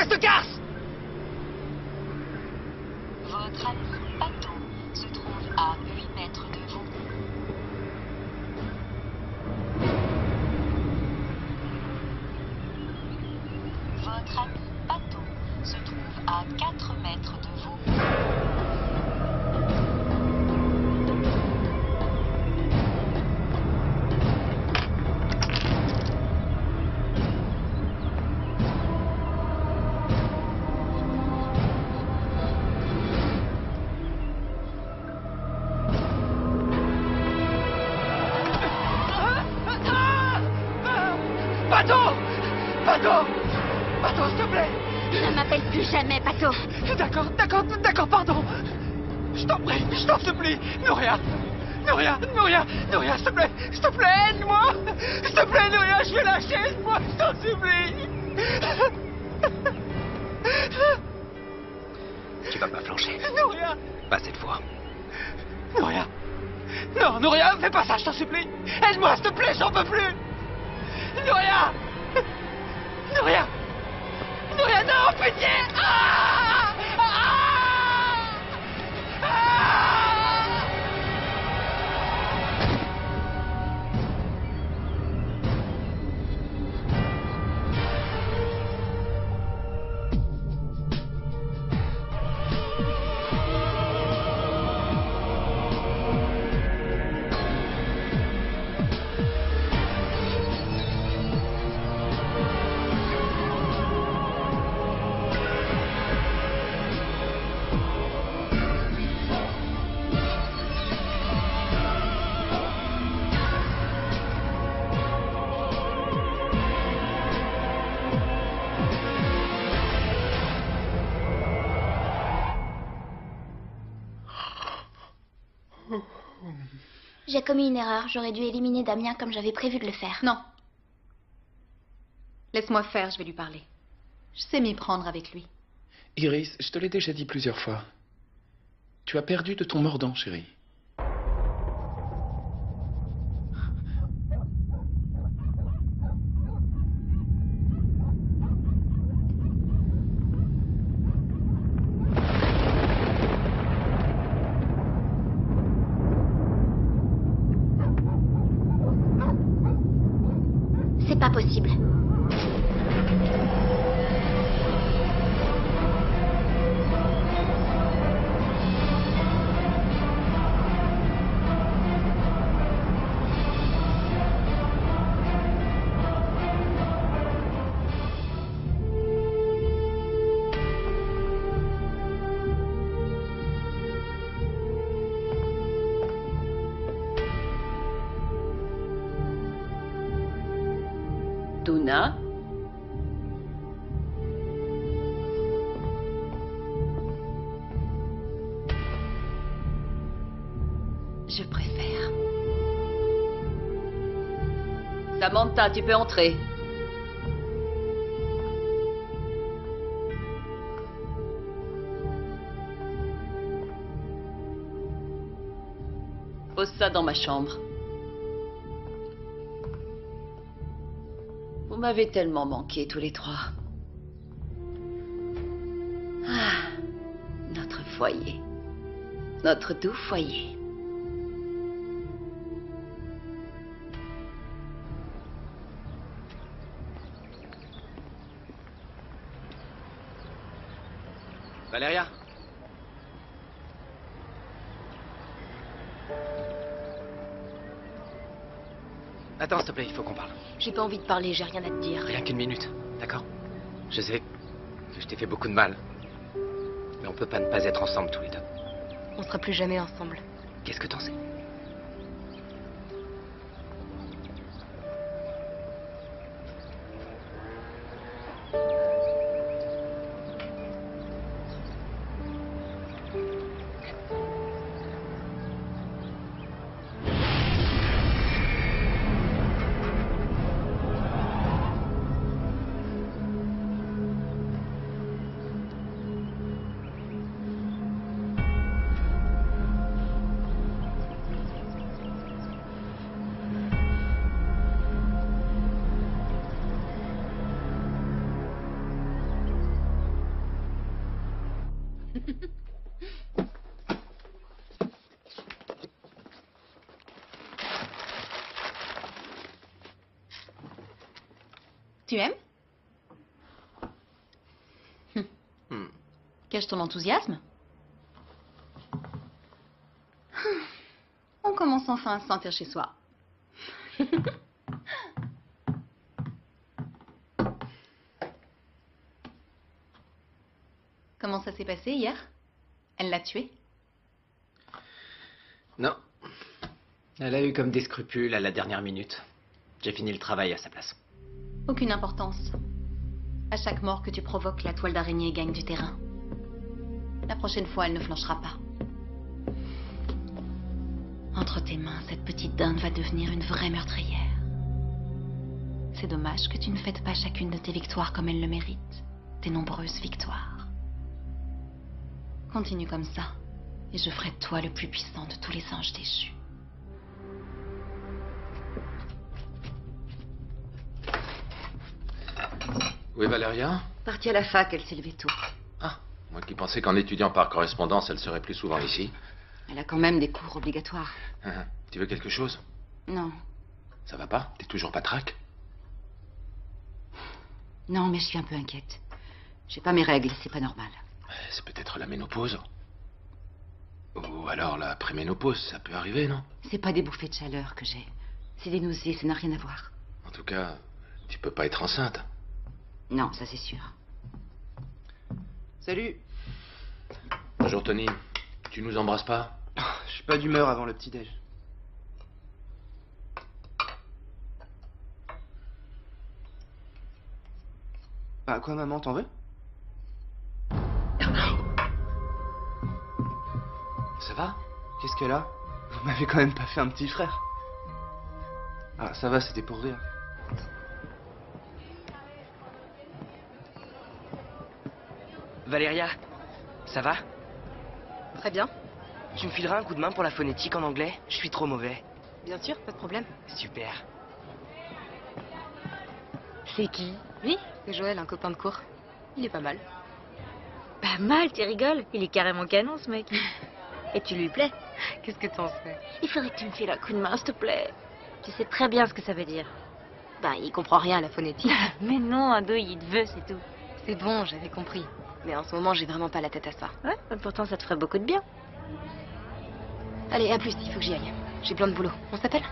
espèce de garce! Votre ami bateau se trouve à 8 mètres de vous. Votre ami bateau se trouve à 4 mètres de vous. Bateau! Bateau! Bateau, s'il te plaît! Ne m'appelle plus jamais, Pato. D'accord, pardon. Je t'en prie, je t'en supplie. Nouria, s'il te plaît, aide-moi. S'il te plaît, Nouria, je vais lâcher, aide-moi, je t'en supplie. Tu vas pas flancher. Nouria. Pas cette fois. Nouria. Non, Nouria, fais pas ça, je t'en supplie. Aide-moi, s'il te plaît, j'en peux plus. Nouria. Nouria, non, pitié. Ah! Ah! Ah! J'ai commis une erreur. J'aurais dû éliminer Damien comme j'avais prévu de le faire. Non. Laisse-moi faire, je vais lui parler. Je sais m'y prendre avec lui. Iris, je te l'ai déjà dit plusieurs fois. Tu as perdu de ton mordant, chérie. C'est pas possible. Duna? Je préfère. Samantha, tu peux entrer. Pose ça dans ma chambre. Vous m'avez tellement manqué tous les trois. Ah, notre foyer. Notre doux foyer. Valéria? Attends, s'il te plaît, il faut qu'on parle. J'ai pas envie de parler, j'ai rien à te dire. Rien qu'une minute, d'accord? Je sais que je t'ai fait beaucoup de mal. Mais on peut pas ne pas être ensemble tous les deux. On sera plus jamais ensemble. Qu'est-ce que t'en sais? Tu aimes? Cache ton enthousiasme? On commence enfin à se sentir chez soi. Comment ça s'est passé hier? Elle l'a tué? Non. Elle a eu comme des scrupules à la dernière minute. J'ai fini le travail à sa place. Aucune importance. À chaque mort que tu provoques, la toile d'araignée gagne du terrain. La prochaine fois, elle ne flanchera pas. Entre tes mains, cette petite dinde va devenir une vraie meurtrière. C'est dommage que tu ne fêtes pas chacune de tes victoires comme elle le mérite. Tes nombreuses victoires. Continue comme ça, et je ferai de toi le plus puissant de tous les anges déchus. Où est Valéria? Partie à la fac, elle s'est levée tôt. Ah, moi qui pensais qu'en étudiant par correspondance, elle serait plus souvent ici. Elle a quand même des cours obligatoires. Tu veux quelque chose? Non. Ça va pas? T'es toujours patraque? Non, mais je suis un peu inquiète. J'ai pas mes règles, c'est pas normal. C'est peut-être la ménopause. Ou alors la préménopause, ça peut arriver, non? C'est pas des bouffées de chaleur que j'ai. C'est des nausées, ça n'a rien à voir. En tout cas, tu peux pas être enceinte. Non, ça c'est sûr. Salut. Bonjour Tony. Tu nous embrasses pas? Je suis pas d'humeur avant le petit-déj. Bah quoi maman, t'en veux? Ça va? Qu'est-ce qu'elle a? Vous m'avez quand même pas fait un petit frère. Ah ça va, c'était pour rire. Valéria, ça va? Très bien. Tu me fileras un coup de main pour la phonétique en anglais? Je suis trop mauvais. Bien sûr, pas de problème. Super. C'est qui? Lui, c'est Joël, un copain de cours. Il est pas mal. Pas mal, tu rigoles. Il est carrément canon, ce mec. Et tu lui plais? Qu'est-ce que t'en sais? Il faudrait que tu me files un coup de main, s'il te plaît. Tu sais très bien ce que ça veut dire. Bah, il comprend rien à la phonétique. Mais non, Ado, il te veut, c'est tout. C'est bon, j'avais compris. Mais en ce moment, j'ai vraiment pas la tête à ça. Ouais, pourtant ça te ferait beaucoup de bien. Allez, à plus, il faut que j'y aille. J'ai plein de boulot. On s'appelle?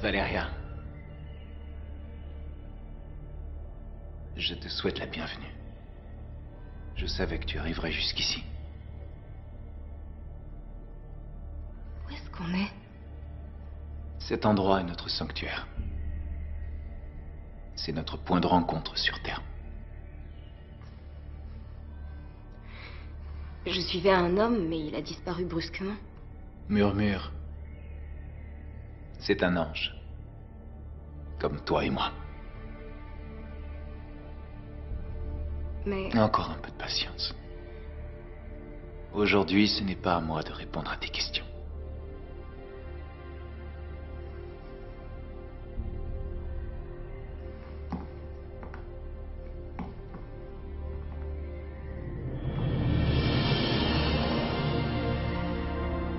Valéria, je te souhaite la bienvenue. Je savais que tu arriverais jusqu'ici. Où est-ce qu'on est? Cet endroit est notre sanctuaire. C'est notre point de rencontre sur Terre. Je suivais un homme, mais il a disparu brusquement. Murmure. C'est un ange. Comme toi et moi. Mais... Encore un peu de patience. Aujourd'hui, ce n'est pas à moi de répondre à tes questions.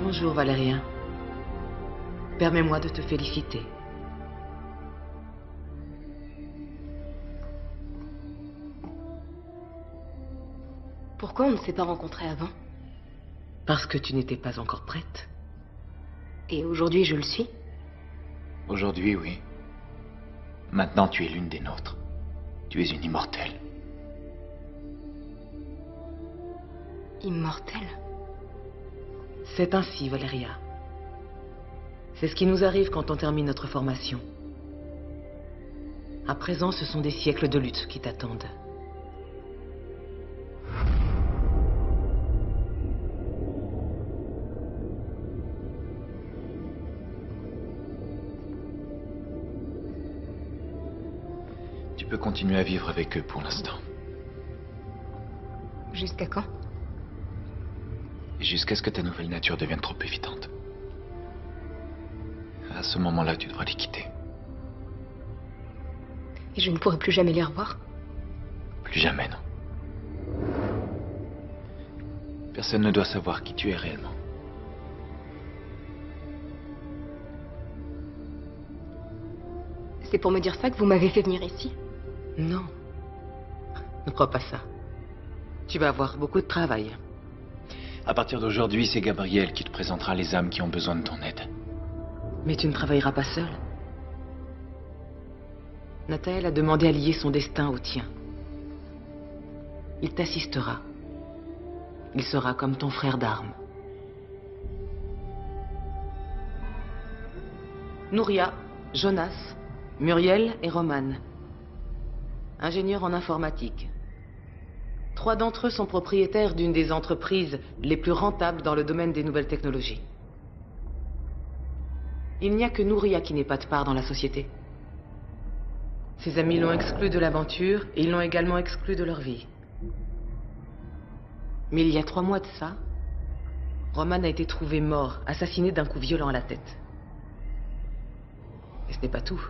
Bonjour Valérien. Permets-moi de te féliciter. Pourquoi on ne s'est pas rencontrés avant? Parce que tu n'étais pas encore prête. Et aujourd'hui, je le suis? Aujourd'hui, oui. Maintenant, tu es l'une des nôtres. Tu es une immortelle. Immortelle? C'est ainsi, Valéria. C'est ce qui nous arrive quand on termine notre formation. À présent, ce sont des siècles de lutte qui t'attendent. Tu peux continuer à vivre avec eux pour l'instant. Jusqu'à quand? Jusqu'à ce que ta nouvelle nature devienne trop évidente. À ce moment-là, tu devras les quitter. Et je ne pourrai plus jamais les revoir? Plus jamais, non. Personne ne doit savoir qui tu es réellement. C'est pour me dire ça que vous m'avez fait venir ici? Non. Ne crois pas ça. Tu vas avoir beaucoup de travail. À partir d'aujourd'hui, c'est Gabriel qui te présentera les âmes qui ont besoin de ton aide. Mais tu ne travailleras pas seul. Nathael a demandé à lier son destin au tien. Il t'assistera. Il sera comme ton frère d'armes. Nouria, Jonas, Muriel et Roman. Ingénieurs en informatique. 3 d'entre eux sont propriétaires d'une des entreprises les plus rentables dans le domaine des nouvelles technologies. Il n'y a que Nouria qui n'ait pas de part dans la société. Ses amis l'ont exclu de l'aventure et ils l'ont également exclu de leur vie. Mais il y a 3 mois de ça, Roman a été trouvé mort, assassiné d'un coup violent à la tête. Et ce n'est pas tout.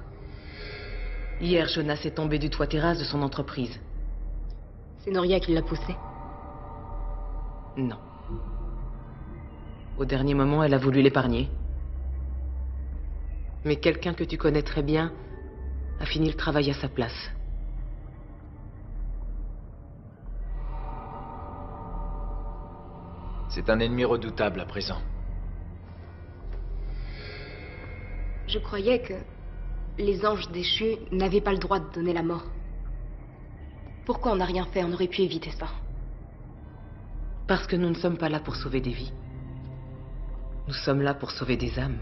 Hier, Jonas est tombé du toit terrasse de son entreprise. C'est Nouria qui l'a poussé? Non. Au dernier moment, elle a voulu l'épargner. Mais quelqu'un que tu connais très bien a fini le travail à sa place. C'est un ennemi redoutable à présent. Je croyais que les anges déchus n'avaient pas le droit de donner la mort. Pourquoi on n'a rien fait? On aurait pu éviter ça. Parce que nous ne sommes pas là pour sauver des vies. Nous sommes là pour sauver des âmes.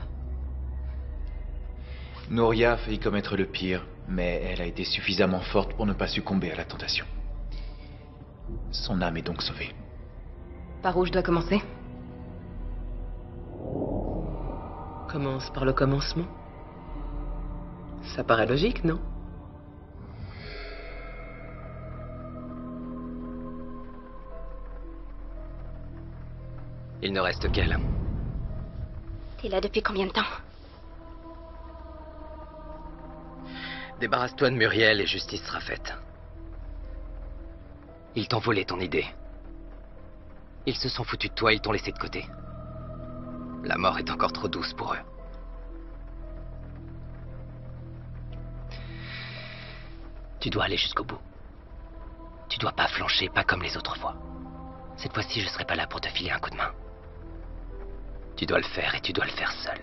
Nouria a failli commettre le pire, mais elle a été suffisamment forte pour ne pas succomber à la tentation. Son âme est donc sauvée. Par où je dois commencer? Commence par le commencement. Ça paraît logique, non? Il ne reste qu'elle. T'es là depuis combien de temps? Débarrasse-toi de Muriel et justice sera faite. Ils t'ont volé ton idée. Ils se sont foutus de toi, ils t'ont laissé de côté. La mort est encore trop douce pour eux. Tu dois aller jusqu'au bout. Tu dois pas flancher, pas comme les autres fois. Cette fois-ci, je serai pas là pour te filer un coup de main. Tu dois le faire et tu dois le faire seul.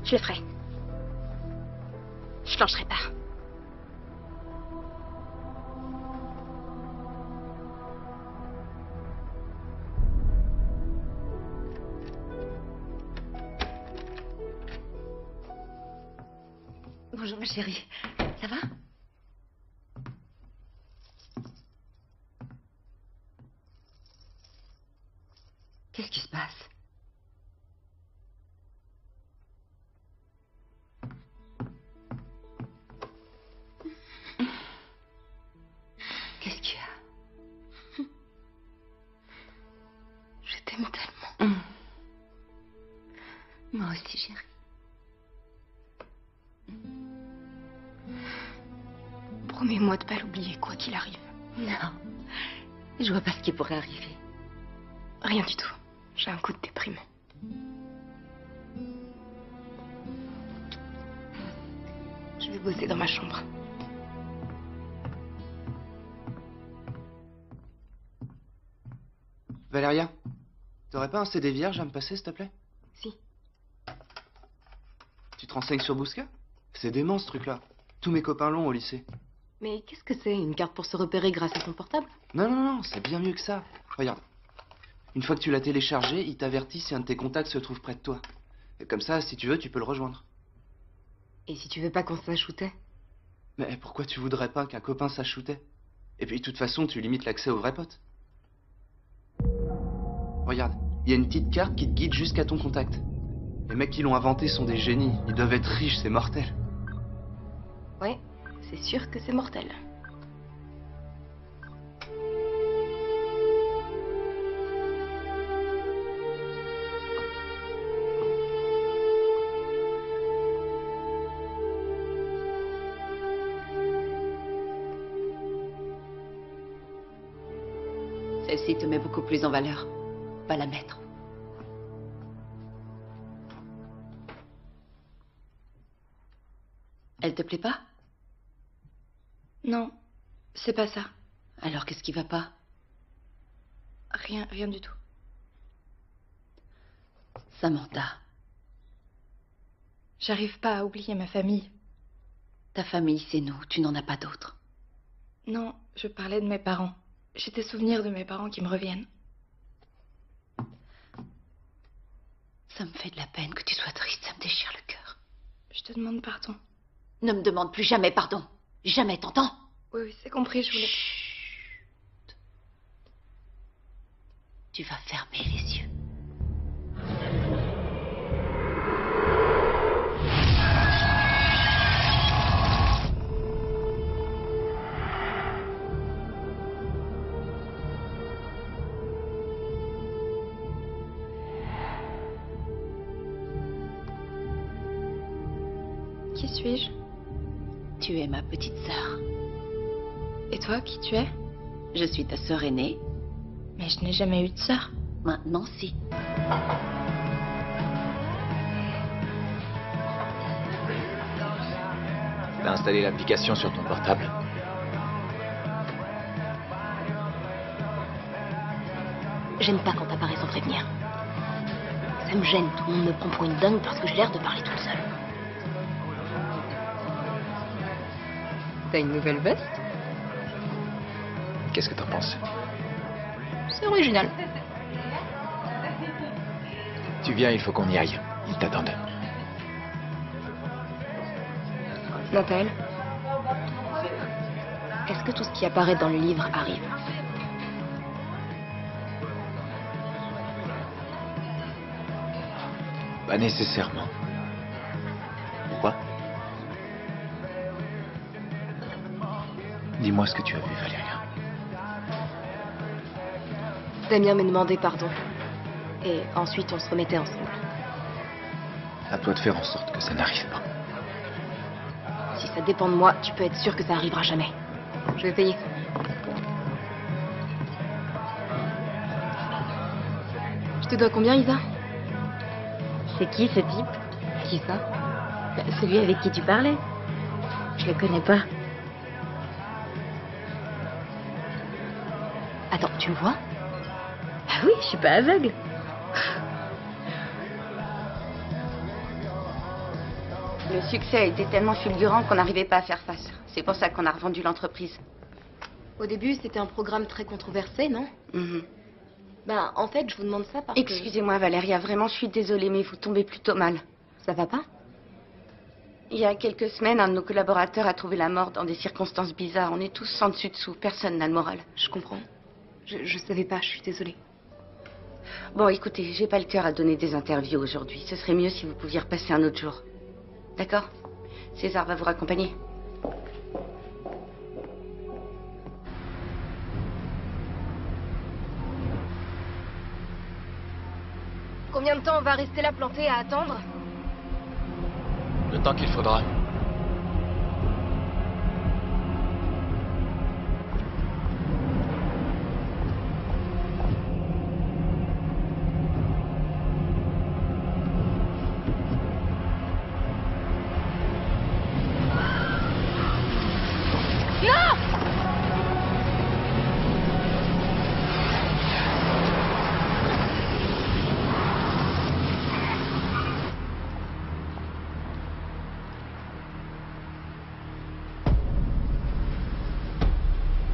Je le ferai. Je lâcherai pas. Bonjour ma chérie. Ça va? Qu'est-ce qui se passe? Qu'est-ce qu'il y a? Je t'aime tellement. Moi aussi, chérie. Promets-moi de pas l'oublier, quoi qu'il arrive. Non. Je vois pas ce qui pourrait arriver. Rien du tout. J'ai un coup de déprime. Je vais bosser dans ma chambre. Valéria, t'aurais pas un CD vierge à me passer, s'il te plaît? Si. Tu te renseignes sur Bousca? C'est dément, ce truc-là. Tous mes copains l'ont au lycée. Mais qu'est-ce que c'est? Une carte pour se repérer grâce à son portable? Non, non, non, c'est bien mieux que ça. Regarde. Une fois que tu l'as téléchargé, il t'avertit si un de tes contacts se trouve près de toi. Et comme ça, si tu veux, tu peux le rejoindre. Et si tu veux pas qu'on s'achoutait? Mais pourquoi tu voudrais pas qu'un copain s'achoutait? Et puis, de toute façon, tu limites l'accès aux vrais potes. Regarde, il y a une petite carte qui te guide jusqu'à ton contact. Les mecs qui l'ont inventé sont des génies. Ils doivent être riches, c'est mortel. Ouais, c'est sûr que c'est mortel. Celle-ci te met beaucoup plus en valeur. Va la mettre. Elle te plaît pas? Non, c'est pas ça. Alors qu'est-ce qui va pas? Rien du tout. Samantha. J'arrive pas à oublier ma famille. Ta famille, c'est nous. Tu n'en as pas d'autres. Non, je parlais de mes parents. J'ai des souvenirs de mes parents qui me reviennent. Ça me fait de la peine que tu sois triste. Ça me déchire le cœur. Je te demande pardon. Ne me demande plus jamais pardon. Jamais, t'entends? Oui, c'est compris, je voulais... Chut. Tu vas fermer les yeux. Qui suis-je? Tu es ma petite sœur. Et toi, qui tu es? Je suis ta sœur aînée. Mais je n'ai jamais eu de sœur. Maintenant, si. T'as installé l'application sur ton portable? J'aime pas quand t'apparais sans prévenir. Ça me gêne, tout le monde me prend pour une dingue parce que j'ai l'air de parler toute seule. T'as une nouvelle veste? Qu'est-ce que t'en penses? C'est original. Tu viens, il faut qu'on y aille. Ils t'attendent. Nathal, est-ce que tout ce qui apparaît dans le livre arrive? Pas nécessairement. Pourquoi? Dis-moi ce que tu as vu, Valéria. Damien m'a demandé pardon. Et ensuite, on se remettait ensemble. À toi de faire en sorte que ça n'arrive pas. Si ça dépend de moi, tu peux être sûr que ça arrivera jamais. Je vais payer. Je te dois combien, Isa? C'est qui ce type? Qui ça? Celui avec qui tu parlais. Je le connais pas. Attends, tu me vois? Ah oui, je suis pas aveugle. Le succès a été tellement fulgurant qu'on n'arrivait pas à faire face. C'est pour ça qu'on a revendu l'entreprise. Au début, c'était un programme très controversé, non? Ben, en fait, je vous demande ça parce que... Excusez-moi, Valéria, vraiment, je suis désolée, mais vous tombez plutôt mal. Ça va pas? Il y a quelques semaines, un de nos collaborateurs a trouvé la mort dans des circonstances bizarres. On est tous sans dessus-dessous, personne n'a le moral. Je comprends. Je savais pas, je suis désolée. Bon, écoutez, j'ai pas le cœur à donner des interviews aujourd'hui. Ce serait mieux si vous pouviez repasser un autre jour. D'accord? César va vous raccompagner. Combien de temps on va rester là planté à attendre? Le temps qu'il faudra.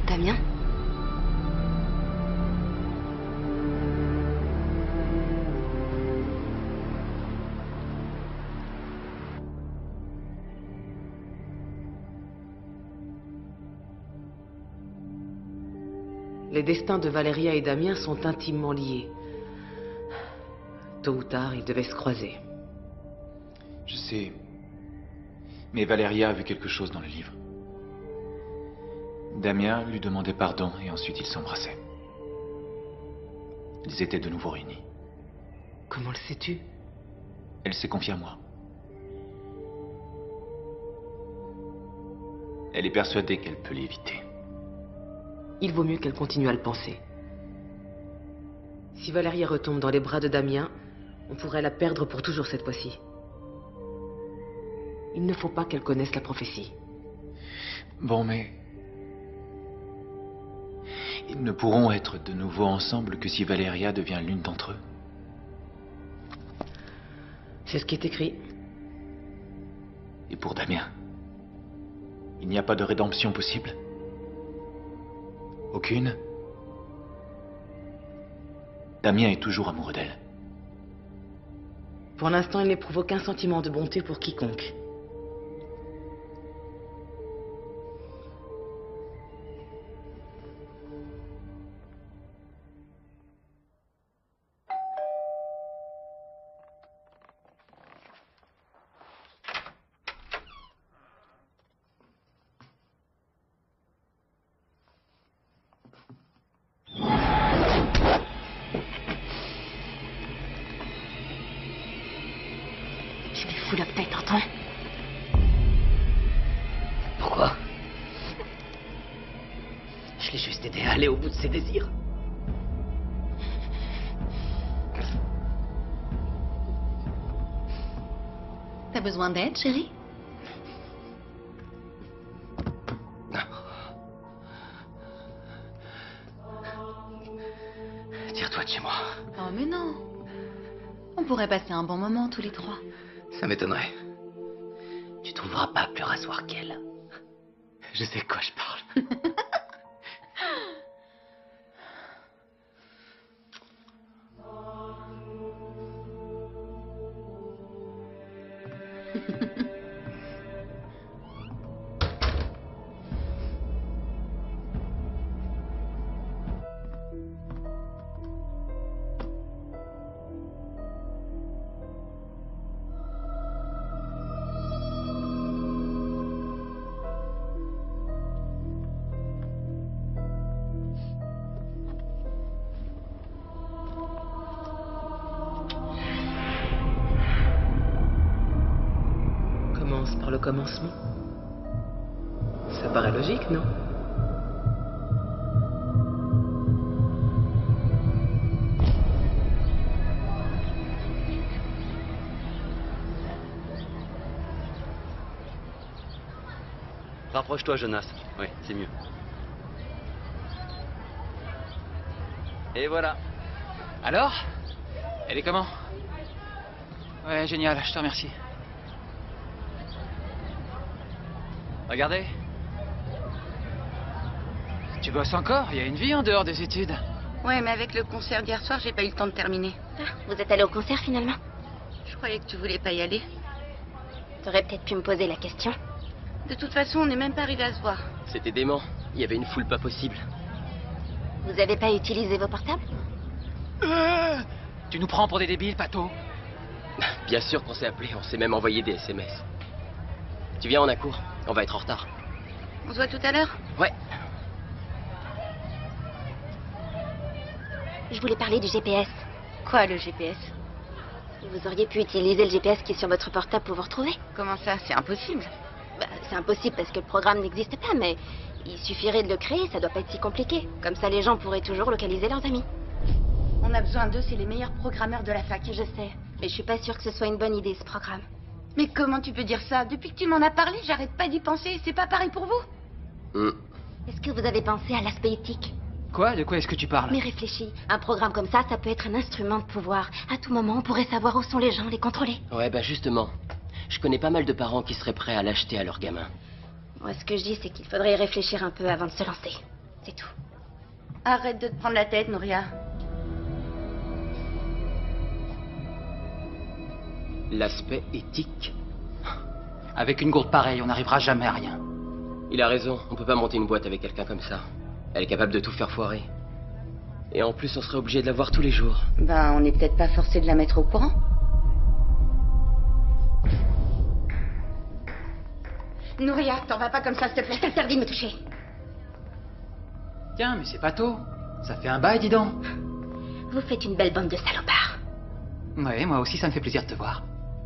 Damien? Les destins de Valéria et Damien sont intimement liés. Tôt ou tard, ils devaient se croiser. Je sais. Mais Valéria a vu quelque chose dans le livre. Damien lui demandait pardon et ensuite ils s'embrassaient. Ils étaient de nouveau réunis. Comment le sais-tu? Elle s'est confiée à moi. Elle est persuadée qu'elle peut l'éviter. Il vaut mieux qu'elle continue à le penser. Si Valéria retombe dans les bras de Damien, on pourrait la perdre pour toujours cette fois-ci. Il ne faut pas qu'elle connaisse la prophétie. Bon, mais... ils ne pourront être de nouveau ensemble que si Valéria devient l'une d'entre eux. C'est ce qui est écrit. Et pour Damien, il n'y a pas de rédemption possible? Aucune? Damien est toujours amoureux d'elle. Pour l'instant, il n'éprouve aucun sentiment de bonté pour quiconque. Je lui fous la paix, t'entends? Pourquoi? Je l'ai juste aidé à aller au bout de ses désirs. T'as besoin d'aide, chérie? Tire-toi de chez moi. Oh, mais non. On pourrait passer un bon moment tous les trois. Ça m'étonnerait. Tu trouveras pas plus rasoir qu'elle. Je sais de quoi je parle. Par le commencement. Ça paraît logique, non? Rapproche-toi, Jonas. Oui, c'est mieux. Et voilà. Alors? Elle est comment? Ouais, génial, je te remercie. Regardez. Tu bosses encore? Il y a une vie en dehors des études. Ouais, mais avec le concert d'hier soir, j'ai pas eu le temps de terminer. Ah, vous êtes allé au concert finalement? Je croyais que tu voulais pas y aller. T'aurais peut-être pu me poser la question. De toute façon, on n'est même pas arrivé à se voir. C'était dément. Il y avait une foule pas possible. Vous avez pas utilisé vos portables? Tu nous prends pour des débiles, Pato? Bien sûr qu'on s'est appelé, on s'est même envoyé des SMS. Tu viens, on a cours. On va être en retard. On se voit tout à l'heure? Ouais. Je voulais parler du GPS. Quoi, le GPS? Vous auriez pu utiliser le GPS qui est sur votre portable pour vous retrouver? Comment ça? C'est impossible. Bah, c'est impossible parce que le programme n'existe pas, mais il suffirait de le créer, ça doit pas être si compliqué. Comme ça, les gens pourraient toujours localiser leurs amis. On a besoin d'eux, c'est les meilleurs programmeurs de la fac. Je sais, mais je suis pas sûre que ce soit une bonne idée, ce programme. Mais comment tu peux dire ça? Depuis que tu m'en as parlé, j'arrête pas d'y penser. C'est pas pareil pour vous? Est-ce que vous avez pensé à l'aspect éthique? Quoi? De quoi est-ce que tu parles? Mais réfléchis, un programme comme ça peut être un instrument de pouvoir. À tout moment, on pourrait savoir où sont les gens, les contrôler. Ouais, bah justement. Je connais pas mal de parents qui seraient prêts à l'acheter à leurs gamins. Moi, ce que je dis, c'est qu'il faudrait y réfléchir un peu avant de se lancer. C'est tout. Arrête de te prendre la tête, Nouria. L'aspect éthique. Avec une gourde pareille, on n'arrivera jamais à rien. Il a raison, on peut pas monter une boîte avec quelqu'un comme ça. Elle est capable de tout faire foirer. Et en plus, on serait obligé de la voir tous les jours. Ben, on n'est peut-être pas forcé de la mettre au courant. Nouria, t'en vas pas comme ça, s'il te plaît. Je t'interdis de me toucher. Tiens, mais c'est Pato. Ça fait un bail, dis donc. Vous faites une belle bande de salopards. Ouais, moi aussi, ça me fait plaisir de te voir.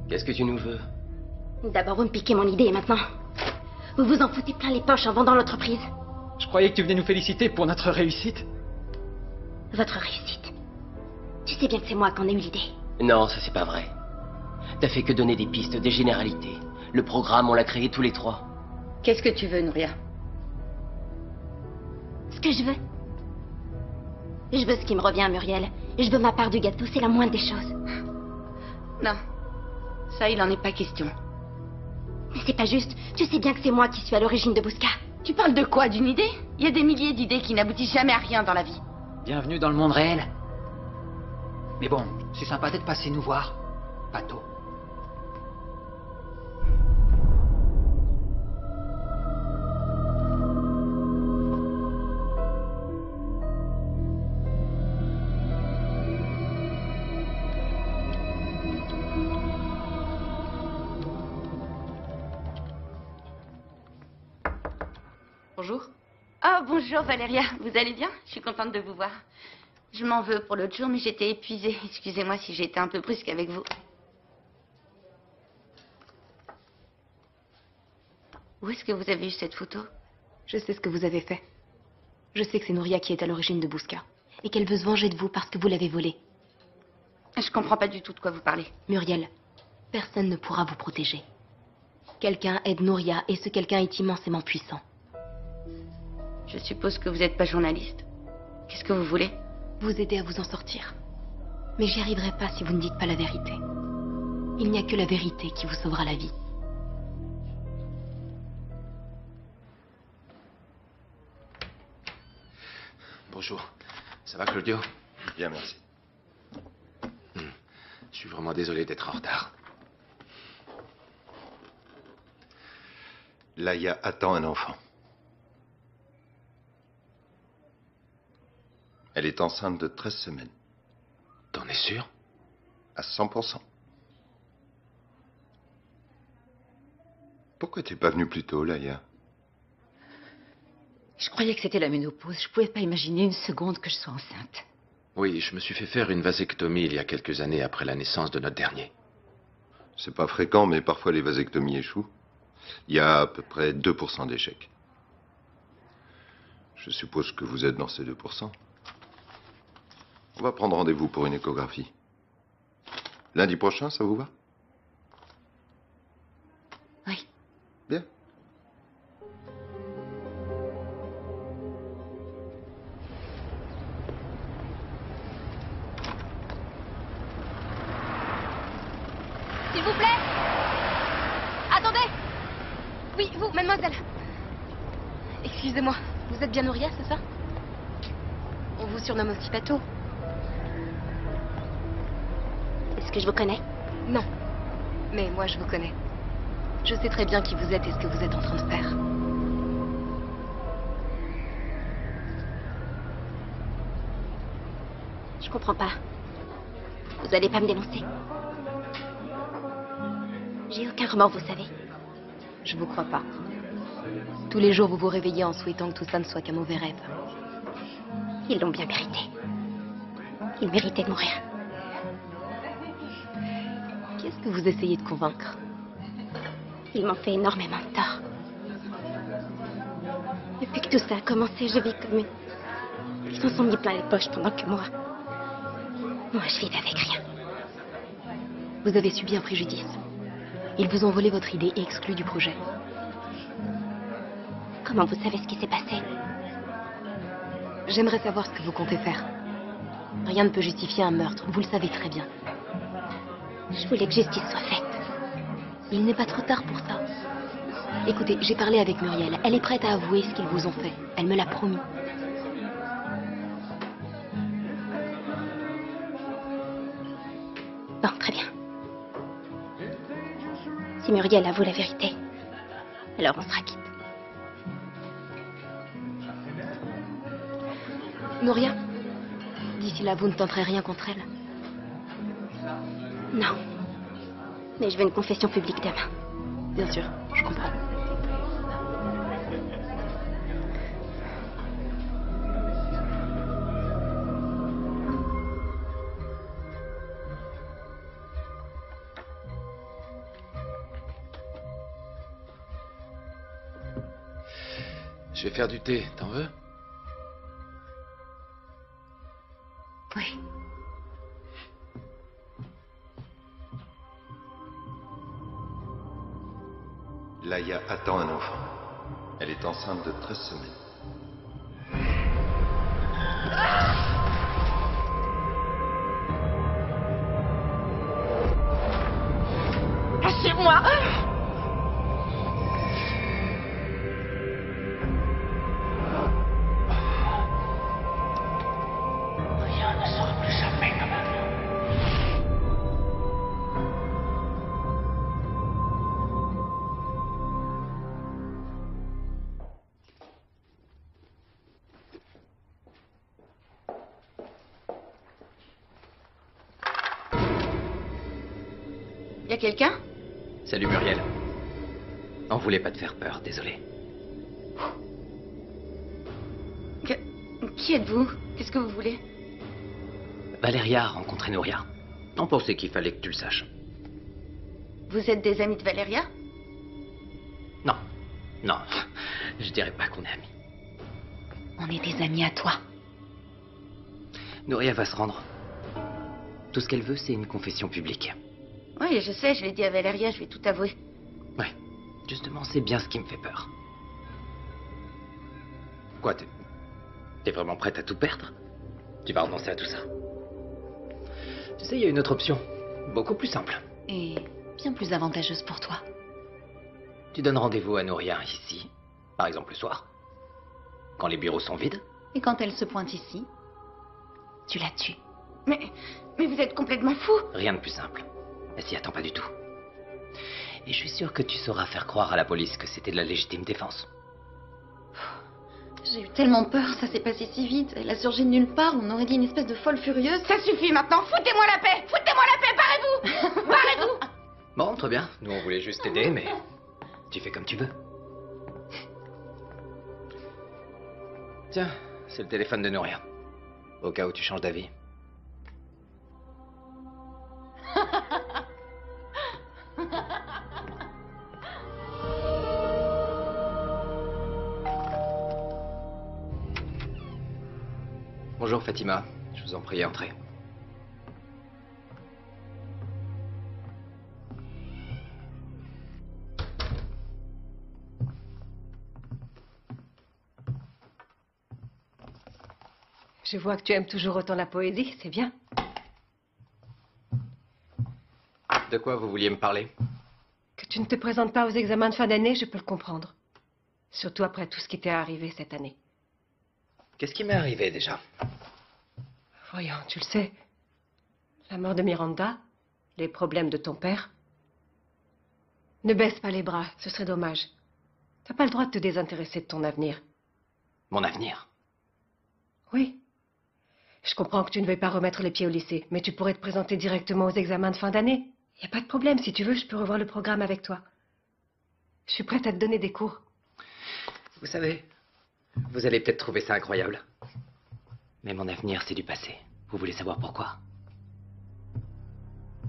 Qu'est-ce que tu nous veux? D'abord, vous me piquez mon idée et maintenant, vous vous en foutez plein les poches en vendant l'entreprise. Je croyais que tu venais nous féliciter pour notre réussite. Votre réussite. Tu sais bien que c'est moi qui en ai eu l'idée. Non, ça c'est pas vrai. T'as fait que donner des pistes, des généralités. Le programme, on l'a créé tous les trois. Qu'est-ce que tu veux, Nouria? Ce que je veux. Je veux ce qui me revient, Muriel. Je veux ma part du gâteau, c'est la moindre des choses. Non. Ça, il en est pas question. Mais c'est pas juste. Tu sais bien que c'est moi qui suis à l'origine de Bousca. Tu parles de quoi? D'une idée? Il y a des milliers d'idées qui n'aboutissent jamais à rien dans la vie. Bienvenue dans le monde réel. Mais bon, c'est sympa d'être passé nous voir, Pato. Bonjour. Ah, bonjour Valéria, vous allez bien? Je suis contente de vous voir. Je m'en veux pour l'autre jour, mais j'étais épuisée. Excusez-moi si j'ai été un peu brusque avec vous. Où est-ce que vous avez eu cette photo? Je sais ce que vous avez fait. Je sais que c'est Nouria qui est à l'origine de Bousca. Et qu'elle veut se venger de vous parce que vous l'avez volée. Je comprends pas du tout de quoi vous parlez. Muriel, personne ne pourra vous protéger. Quelqu'un aide Nouria et ce quelqu'un est immensément puissant. Je suppose que vous n'êtes pas journaliste. Qu'est-ce que vous voulez? Vous aider à vous en sortir. Mais j'y arriverai pas si vous ne dites pas la vérité. Il n'y a que la vérité qui vous sauvera la vie. Bonjour. Ça va, Claudio? Bien, merci. Je suis vraiment désolé d'être en retard. Laïa attend un enfant. Elle est enceinte de 13 semaines. T'en es sûr? À 100%. Pourquoi t'es pas venu plus tôt, Laïa? Je croyais que c'était la ménopause. Je pouvais pas imaginer une seconde que je sois enceinte. Oui, je me suis fait faire une vasectomie il y a quelques années après la naissance de notre dernier. C'est pas fréquent, mais parfois les vasectomies échouent. Il y a à peu près 2% d'échecs. Je suppose que vous êtes dans ces 2%. On va prendre rendez-vous pour une échographie. Lundi prochain, ça vous va? Oui. Bien. S'il vous plaît! Attendez! Oui, vous, mademoiselle. Excusez-moi, vous êtes bien Nouria, c'est ça? On vous surnomme aussi Pato. Est-ce que je vous connais? Non. Mais moi, je vous connais. Je sais très bien qui vous êtes et ce que vous êtes en train de faire. Je comprends pas. Vous allez pas me dénoncer? J'ai aucun remords, vous savez. Je vous crois pas. Tous les jours, vous vous réveillez en souhaitant que tout ça ne soit qu'un mauvais rêve. Ils l'ont bien mérité. Ils méritaient de mourir. Qu'est-ce que vous essayez de convaincre? Ils m'ont fait énormément de tort. Depuis que tout ça a commencé, je vis comme une... Ils s'en sont mis plein les poches pendant que moi... Moi, je vivais avec rien. Vous avez subi un préjudice. Ils vous ont volé votre idée et exclu du projet. Comment vous savez ce qui s'est passé? J'aimerais savoir ce que vous comptez faire. Rien ne peut justifier un meurtre, vous le savez très bien. Je voulais que justice soit faite. Il n'est pas trop tard pour ça. Écoutez, j'ai parlé avec Muriel. Elle est prête à avouer ce qu'ils vous ont fait. Elle me l'a promis. Bon, très bien. Si Muriel avoue la vérité, alors on sera quitte. Nouria, d'ici là, vous ne tenterez rien contre elle? Non. Mais je veux une confession publique demain. Bien sûr, je comprends. Je vais faire du thé, t'en veux? Oui. Laïa attend un enfant. Elle est enceinte de 13 semaines. Lâchez-moi! Rien ne sera plus jamais comme avant. Y a quelqu'un? Salut Muriel. On voulait pas te faire peur, désolé. Qui êtes-vous? Qu'est-ce que vous voulez? Valéria a rencontré Nouria. On pensait qu'il fallait que tu le saches. Vous êtes des amis de Valéria? Non, non, je dirais pas qu'on est amis. On est des amis à toi. Nouria va se rendre. Tout ce qu'elle veut, c'est une confession publique. Oui, je sais, je l'ai dit à Valéria, je vais tout avouer. Ouais, justement, c'est bien ce qui me fait peur. Quoi, t'es vraiment prête à tout perdre? Tu vas renoncer à tout ça? Tu sais, il y a une autre option, beaucoup plus simple. Et bien plus avantageuse pour toi. Tu donnes rendez-vous à Nouria ici, par exemple le soir, quand les bureaux sont vides. Et quand elle se pointe ici, tu la tues. Mais vous êtes complètement fou! Rien de plus simple. Elle s'y attend pas du tout. Et je suis sûr que tu sauras faire croire à la police que c'était de la légitime défense. J'ai eu tellement peur, ça s'est passé si vite. Elle a surgi de nulle part, on aurait dit une espèce de folle furieuse. Ça suffit maintenant, foutez-moi la paix! Foutez-moi la paix, barrez-vous! Barrez-vous! Bon, très bien. Nous, on voulait juste t'aider, mais tu fais comme tu veux. Tiens, c'est le téléphone de Nouria. Au cas où tu changes d'avis. Bonjour Fatima, je vous en prie, entrez. Je vois que tu aimes toujours autant la poésie, c'est bien. De quoi vous vouliez me parler? Que tu tu ne te présentes pas aux examens de fin d'année, je peux le comprendre. Surtout après tout ce qui t'est arrivé cette année. Qu'est-ce qui m'est arrivé déjà? Voyons, tu le sais. La mort de Miranda, les problèmes de ton père. Ne baisse pas les bras, ce serait dommage. T'as pas le droit de te désintéresser de ton avenir. Mon avenir? Oui. Je comprends que tu ne veuilles pas remettre les pieds au lycée, mais tu pourrais te présenter directement aux examens de fin d'année. Y a pas de problème, si tu veux, je peux revoir le programme avec toi. Je suis prête à te donner des cours. Vous savez, vous allez peut-être trouver ça incroyable. Mais mon avenir, c'est du passé. Vous voulez savoir pourquoi?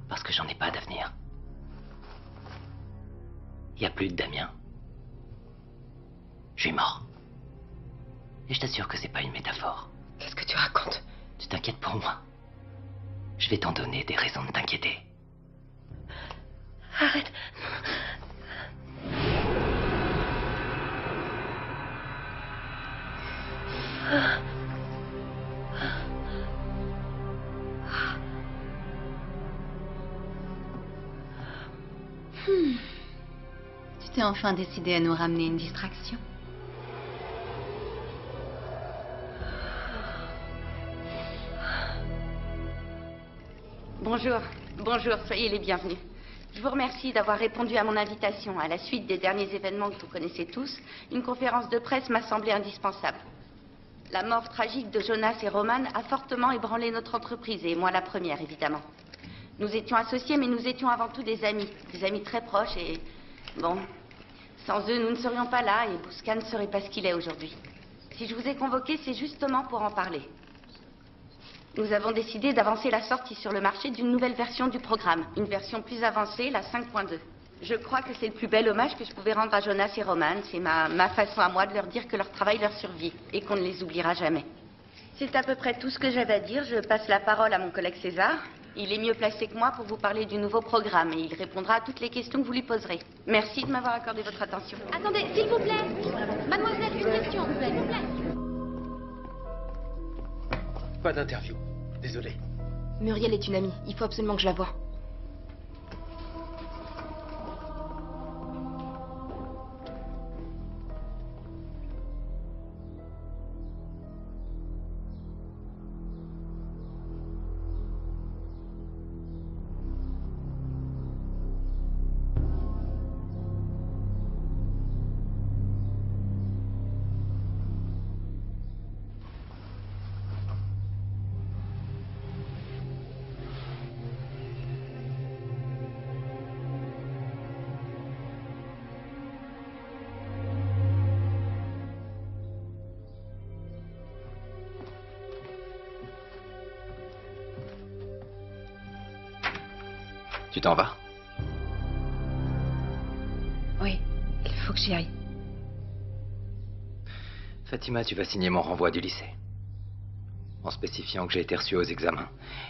Parce que j'en ai pas d'avenir. Il n'y a plus de Damien. Je suis mort. Et je t'assure que c'est pas une métaphore. Qu'est-ce que tu racontes? Tu t'inquiètes pour moi. Je vais t'en donner des raisons de t'inquiéter. Arrête. Tu t'es enfin décidé à nous ramener une distraction. Bonjour, soyez les bienvenus. Je vous remercie d'avoir répondu à mon invitation. À la suite des derniers événements que vous connaissez tous, une conférence de presse m'a semblé indispensable. La mort tragique de Jonas et Roman a fortement ébranlé notre entreprise, et moi la première, évidemment. Nous étions associés, mais nous étions avant tout des amis très proches, et bon, sans eux, nous ne serions pas là, et Bouscan ne serait pas ce qu'il est aujourd'hui. Si je vous ai convoqué, c'est justement pour en parler. Nous avons décidé d'avancer la sortie sur le marché d'une nouvelle version du programme, une version plus avancée, la 5.2. Je crois que c'est le plus bel hommage que je pouvais rendre à Jonas et Roman. C'est ma façon à moi de leur dire que leur travail leur survit et qu'on ne les oubliera jamais. C'est à peu près tout ce que j'avais à dire. Je passe la parole à mon collègue César. Il est mieux placé que moi pour vous parler du nouveau programme et il répondra à toutes les questions que vous lui poserez. Merci de m'avoir accordé votre attention. Attendez, s'il vous plaît. Mademoiselle, une question, s'il vous plaît. Pas d'interview. Désolé. Muriel est une amie. Il faut absolument que je la voie. Tu t'en vas? Oui, il faut que j'y aille. Fatima, tu vas signer mon renvoi du lycée. En spécifiant que j'ai été reçu aux examens.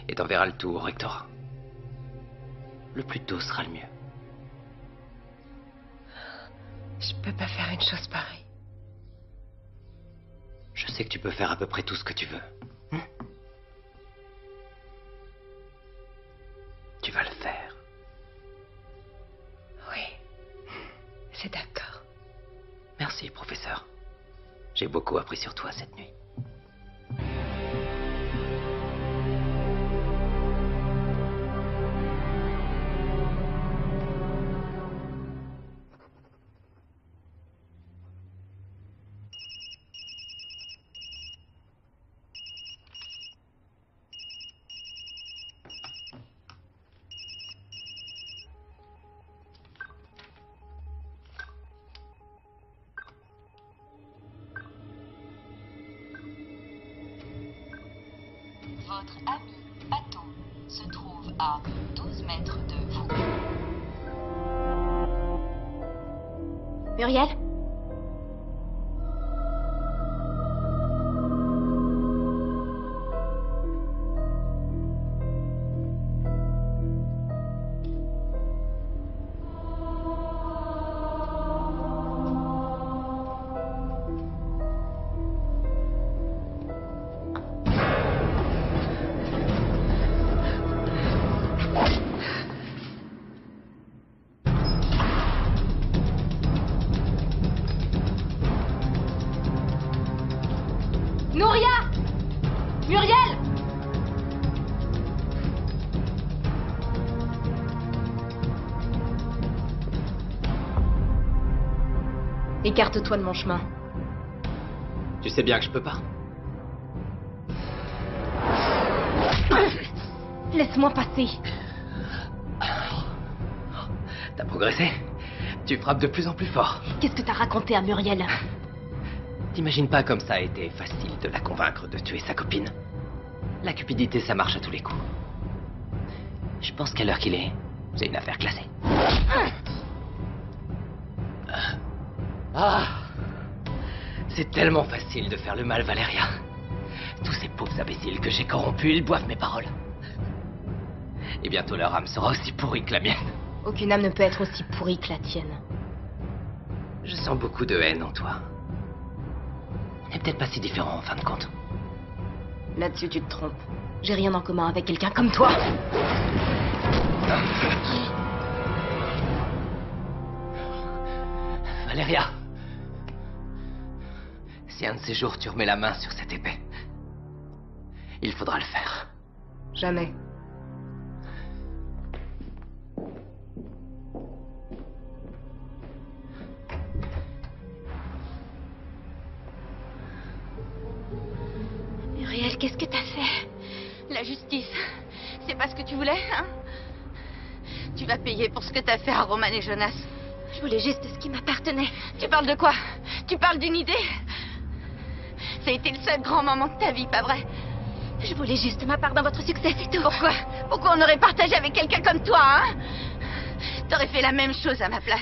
Et t'enverras le tout au rectorat. Le plus tôt sera le mieux. Je peux pas faire une chose pareille. Je sais que tu peux faire à peu près tout ce que tu veux. Tu vas le faire. Oui, c'est d'accord. Merci, professeur. J'ai beaucoup appris sur toi cette nuit. Votre ami bateau se trouve à 12 mètres de vous. Muriel? Nouria! Muriel! Écarte-toi de mon chemin. Tu sais bien que je peux pas. Laisse-moi passer. T'as progressé. Tu frappes de plus en plus fort. Qu'est-ce que t'as raconté à Muriel? T'imagines pas comme ça a été facile de la convaincre de tuer sa copine. La cupidité, ça marche à tous les coups. Je pense qu'à l'heure qu'il est, j'ai une affaire classée. Ah! C'est tellement facile de faire le mal, Valeria. Tous ces pauvres imbéciles que j'ai corrompus, ils boivent mes paroles. Et bientôt leur âme sera aussi pourrie que la mienne. Aucune âme ne peut être aussi pourrie que la tienne. Je sens beaucoup de haine en toi. On n'est peut-être pas si différents en fin de compte. Là-dessus, tu te trompes. J'ai rien en commun avec quelqu'un comme toi. Valeria, si un de ces jours tu remets la main sur cette épée, il faudra le faire. Jamais. Muriel, qu'est-ce que t'as fait? La justice, c'est pas ce que tu voulais, hein? Tu vas payer pour ce que t'as fait à Roman et Jonas. Je voulais juste ce qui m'appartenait. Tu parles de quoi? Tu parles d'une idée? Ça a été le seul grand moment de ta vie, pas vrai? Je voulais juste ma part dans votre succès, c'est tout. Pourquoi? Pourquoi on aurait partagé avec quelqu'un comme toi, hein? T'aurais fait la même chose à ma place.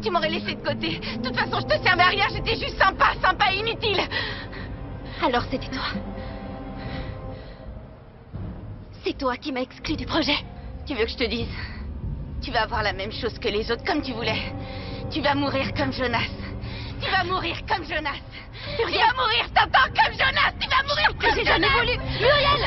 Tu m'aurais laissé de côté. De toute façon, je te servais à rien, j'étais juste sympa et inutile. Alors c'était toi. C'est toi qui m'as exclu du projet. Tu veux que je te dise? Tu vas avoir la même chose que les autres, comme tu voulais. Tu vas mourir comme Jonas. Tu vas mourir comme Jonas. Tu vas mourir, t'entends, comme Jonas. Tu vas mourir comme Jonas. J'ai jamais voulu. Muriel!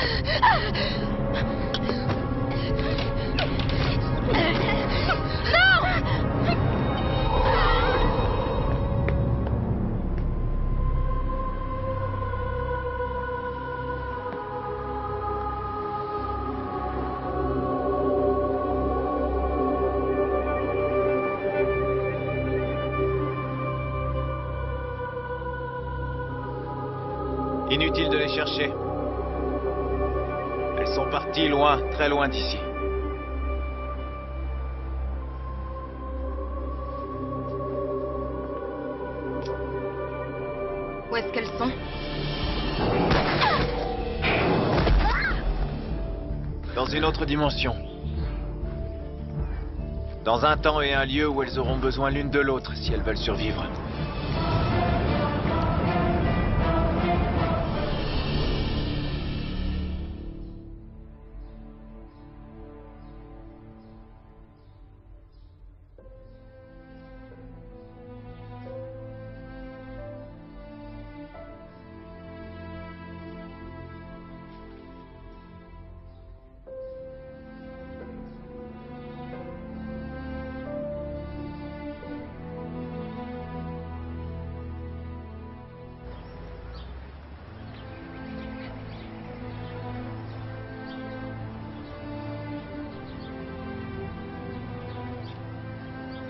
Inutile de les chercher. Elles sont parties loin, très loin d'ici. Où est-ce qu'elles sont? Dans une autre dimension. Dans un temps et un lieu où elles auront besoin l'une de l'autre si elles veulent survivre.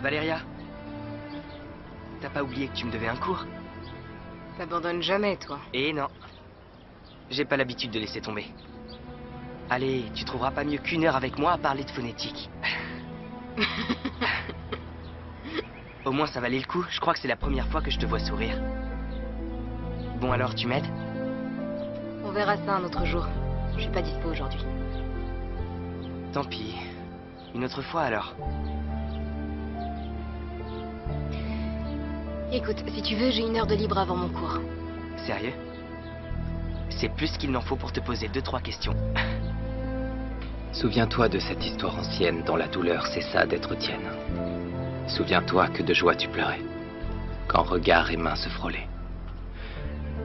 Valeria, t'as pas oublié que tu me devais un cours? T'abandonnes jamais, toi. Eh non. J'ai pas l'habitude de laisser tomber. Allez, tu trouveras pas mieux qu'une heure avec moi à parler de phonétique. Au moins ça valait le coup, je crois que c'est la première fois que je te vois sourire. Bon alors, tu m'aides? On verra ça un autre jour. Je suis pas dispo aujourd'hui. Tant pis. Une autre fois alors. Écoute, si tu veux, j'ai 1 heure de libre avant mon cours. Sérieux? C'est plus qu'il n'en faut pour te poser 2-3 questions. Souviens-toi de cette histoire ancienne dont la douleur cessa d'être tienne. Souviens-toi que de joie tu pleurais, quand regard et mains se frôlaient.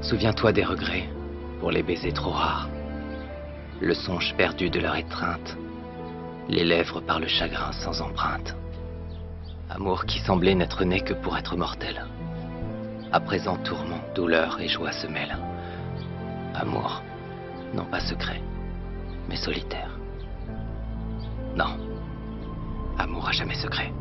Souviens-toi des regrets pour les baisers trop rares, le songe perdu de leur étreinte, les lèvres par le chagrin sans empreinte. Amour qui semblait n'être né que pour être mortel. À présent, tourment, douleur et joie se mêlent. Amour, non pas secret, mais solitaire. Non, amour à jamais secret.